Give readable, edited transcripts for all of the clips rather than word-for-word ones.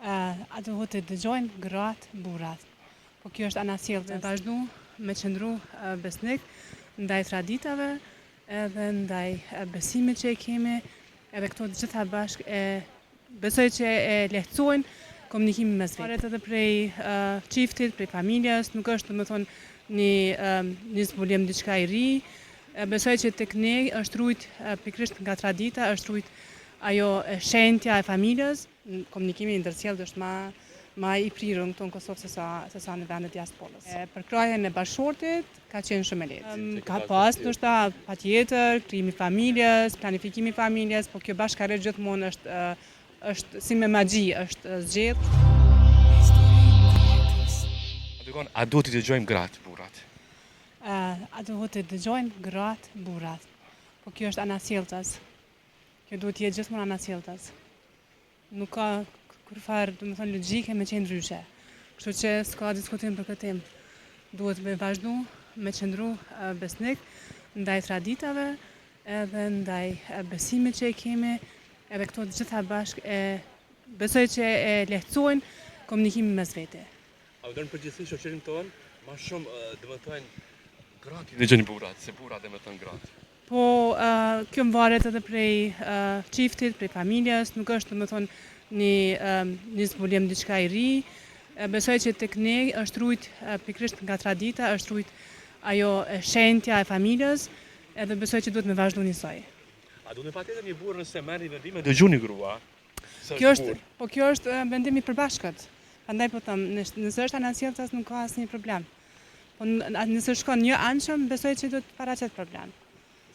A duhet të dëgjojnë gratë burrat. Po kjo është anasjellje të vazhdu me qëndru besnik ndaj traditave edhe ndaj besimit që e kemi, edhe këto të gjitha bashkë besoj që e lehtësojnë komunikimin mes vetë. Varet edhe prej çiftit, prej familjes, nuk është domethënë një zbulim diçka i ri. Besoj që tek ne është rujt pikërisht nga tradita, është rujt ajo shenjtja e familjes, komunikimi ndërsjellë është ma i prirur këtu në Kosovë se sa në vendet diasporës. Përkrajen e bashkëshortit ka qenë shumë e lehtë. Ka pas ndoshta patjetër krijimi i familjes, planifikimi i familjes, po kjo bashkëmarrje gjithmonë është si me magji, është zgjedhur. A duhet të dëgjojmë gratë burrat? A duhet të dëgjojnë gratë burrat. Po kjo është anasjelltas. Kjo duhet të jetë gjithmonë anasjelltas. Nuk ka kurfar, domethënë logjike me qenë ndryshe. Kështu që s'ka diskutim për këtë temë. Duhet me vazhdu, me qëndru besnik ndaj traditave edhe ndaj besimit që e kemi, edhe këto të gjitha bashkë besoj që e lehtësojnë komunikimin mes vete. A u dërnë përgjithësi shoqërinë tonë, ma shumë domethënë gratë i dëgjojnë burrat, se burrat domethënë gratë. Po, kjo varet edhe prej çiftit, prej familjes, nuk është domethënë një zbulim diçka i ri. Besoj që tek ne është rujt pikërisht nga tradita, është rujt ajo shenjtja e familjes, edhe besoj që duhet me vazhdu njësoj. A duhet patjetër një burr nëse merr një vendim e dëgjoni grua? Kjo është vendim i përbashkët. Prandaj po them, nëse është anasjelltas nuk ka asnjë problem. Po nëse shkon një anshëm, besoj që duhet paraqet problem.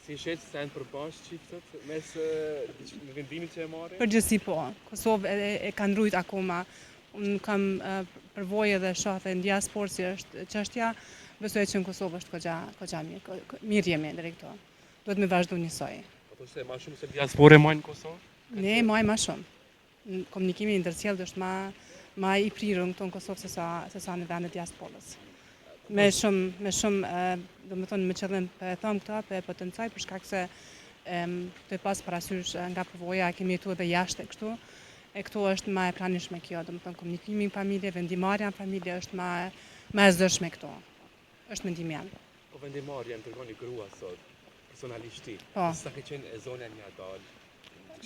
Si shet se janë përbashkë çiftet mes vendimit që e marrin? Përgjithësi po. Kosovë e ka ndrujt akoma. Unë kam përvojë edhe shoh në diasporë si është çështja. Besoj që në Kosovë është goxha mirë jemi drejt këto. Duhet me vazhdu njësoj. Po thoshte më shumë se diasporë majnë në Kosovë? Ne majmë më shumë. Komunikimi ndërsjellë është ma i prirur këtu në Kosovë se sa në vendet diasporës. Me shumë domethënë me qëllim e them këta pe potencaj për shkak se të pas parasysh nga përvoja kemi jetuar edhe jashtë kështu. Këtu është më e pranishme kjo, domethënë komunikimi në familje, vendimarrja në familje është më e zëshme këtu. Është mendimi jam. Po vendimarrja në tregon një grua sot, personalisht ti. Po. Sa ke qenë e zonja një dal?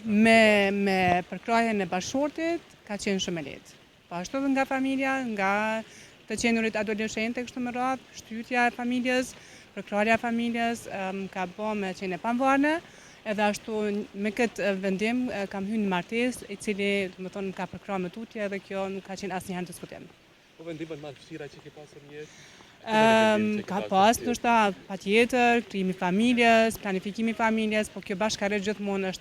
Me përkrajen e bashkëshortit ka qenë shumë e lehtë. Po ashtu edhe nga familja, nga të qenurit adoleshente kështu me radhë, shtytja e familjes, përkrarja e familjes, ka bë me qenë e pavarur, edhe ashtu me këtë vendim kam hyrë në martesë, i cili domethënë ka përkrahur me tutje edhe kjo nuk ka qenë asnjëherë diskutim. Po vendimet më të vështira që ke pasur në jetë? Ka pas ndoshta patjetër krijimi i familjes, planifikimi i familjes, po kjo bashkëmarrje gjithmonë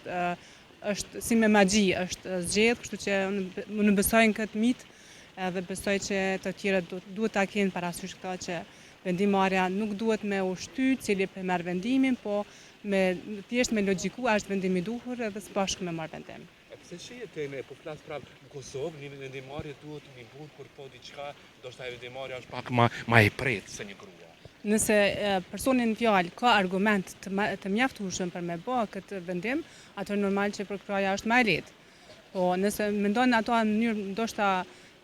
është si me magji, është zgjedhur, kështu që unë besoj në këtë mit. Edhe besoj që të tjerët duhet ta kenë parasysh këta që vendimarrja nuk duhet me ushty cili për merr vendimin, po thjesht me logjiku a është vendimi i duhur edhe së bashku me marr vendim. Pse shihet ne po flas prapë në Kosovë, një vendimarrje duhet një burr kur po diçka, ndoshta e vendimarrja është pak më e prehtë se një grua. Nëse personi në fjalë ka argument të mjaftueshëm për me bë këtë vendim, atëherë normal që përkraja është më e lehtë. Po nëse mendon ato në mënyrë ndoshta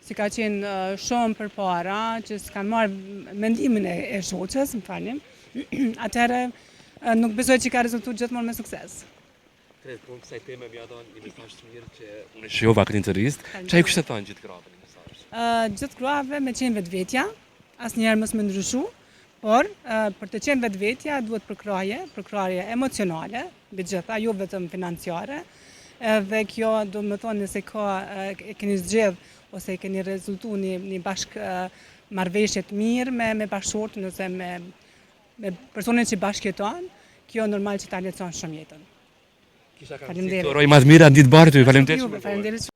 si ka qenë shumë përpara, që s'kanë marrë mendimin e shoqës, më falni, atëherë nuk besoj që ka rezultuar gjithmonë me sukses. Po kësaj teme më dhënë një mesazh të mirë që unë shijova këtë intervistë. Çfarë i kishte thënë gjithë grave në mesazh? Gjithë grave me qenë vetvetja, asnjëherë mos më ndryshu, por për të qenë vetvetja duhet përkrahje emocionale, mbi gjitha, jo vetëm financiare. Dhe kjo do më thonë nëse e keni zgjedh ose e keni rezultuar një bashkë marrëveshje të mirë me bashkëshortin ose me personin që bashkëjeton, kjo normal që ta lehtëson shumë jetën. Kisha kanë si të uroj më të mira ditë bardhë, faleminderit.